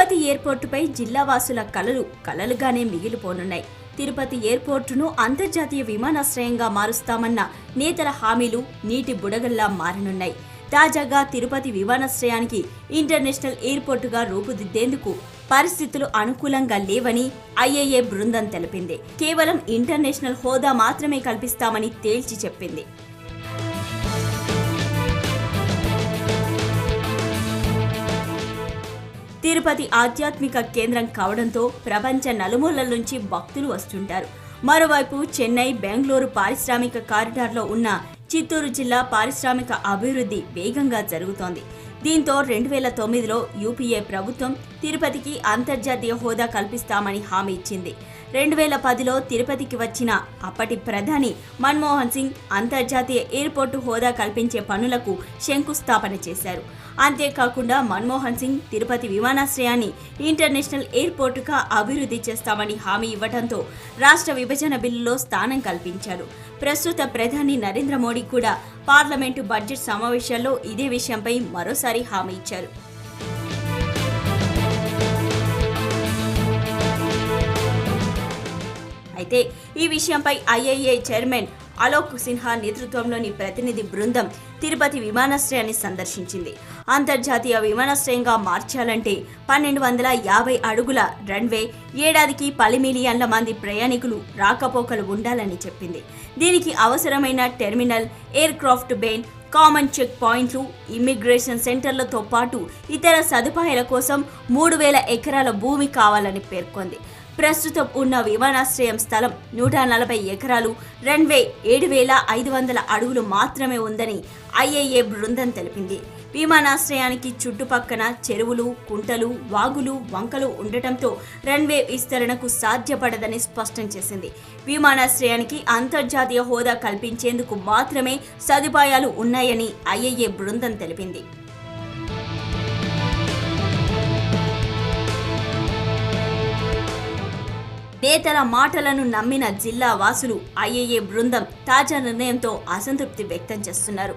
తిరుపతి ఎయిర్పోర్టుపై జిల్లావాసుల కలలుగానే మిగిలిపోనున్నాయి. తిరుపతి ఎయిర్పోర్టును అంతర్జాతీయ విమానాశ్రయంగా మారుస్తామన్న నేతల హామీలు నీటి బుడగల్లా మారనున్నాయి. తాజాగా తిరుపతి విమానాశ్రయానికి ఇంటర్నేషనల్ ఎయిర్పోర్టుగా రూపుదిద్దేందుకు పరిస్థితులు అనుకూలంగా లేవని ఐఏఏ బృందం తెలిపింది. కేవలం ఇంటర్నేషనల్ హోదా మాత్రమే కల్పిస్తామని తేల్చి చెప్పింది. తిరుపతి ఆధ్యాత్మిక కేంద్రం కావడంతో ప్రపంచ నలుమూలల నుంచి భక్తులు వస్తుంటారు. మరోవైపు చెన్నై, బెంగళూరు పారిశ్రామిక కారిడార్లో ఉన్న చిత్తూరు జిల్లా పారిశ్రామిక అభివృద్ధి వేగంగా జరుగుతోంది. దీంతో 2009లో యూపీఏ ప్రభుత్వం తిరుపతికి అంతర్జాతీయ హోదా కల్పిస్తామని హామీ ఇచ్చింది. 2010లో తిరుపతికి వచ్చిన అప్పటి ప్రధాని మన్మోహన్ సింగ్ అంతర్జాతీయ ఎయిర్పోర్టు హోదా కల్పించే పనులకు శంకుస్థాపన చేశారు. అంతేకాకుండా మన్మోహన్ సింగ్ తిరుపతి విమానాశ్రయాన్ని ఇంటర్నేషనల్ ఎయిర్పోర్టుగా అభివృద్ధి చేస్తామని హామీ ఇవ్వడంతో రాష్ట్ర విభజన బిల్లులో స్థానం కల్పించారు. ప్రస్తుత ప్రధాని నరేంద్ర మోడీ కూడా పార్లమెంటు బడ్జెట్ సమావేశాల్లో ఇదే విషయంపై మరోసారి హామీ ఇచ్చారు. అయితే ఈ విషయంపై ఐఏఏ చైర్మన్ అలోక్ సిన్హా నేతృత్వంలోని ప్రతినిధి బృందం తిరుపతి విమానాశ్రయాన్ని సందర్శించింది. అంతర్జాతీయ విమానాశ్రయంగా మార్చాలంటే 1250 అడుగుల రన్వే, ఏడాదికి 10 మిలియన్ల మంది ప్రయాణికులు రాకపోకలు ఉండాలని చెప్పింది. దీనికి అవసరమైన టెర్మినల్, ఎయిర్ క్రాఫ్ట్ బేన్, కామన్ చెక్ పాయింట్లు, ఇమ్మిగ్రేషన్ సెంటర్లతో పాటు ఇతర సదుపాయాల కోసం 3000 ఎకరాల భూమి కావాలని పేర్కొంది. ప్రస్తుతం ఉన్న విమానాశ్రయం స్థలం 140 ఎకరాలు, రన్వే 7500 అడుగులు మాత్రమే ఉందని ఐఏఏ బృందం తెలిపింది. విమానాశ్రయానికి చుట్టుపక్కన చెరువులు, కుంటలు, వాగులు, వంకలు ఉండటంతో రన్వే విస్తరణకు సాధ్యపడదని స్పష్టం చేసింది. విమానాశ్రయానికి అంతర్జాతీయ హోదా కల్పించేందుకు మాత్రమే సదుపాయాలు ఉన్నాయని ఐఏఏ బృందం తెలిపింది. నేతల మాటలను నమ్మిన జిల్లా వాసులు ఐఏఏ బృందం తాజా నిర్ణయంతో అసంతృప్తి వ్యక్తం చేస్తున్నారు.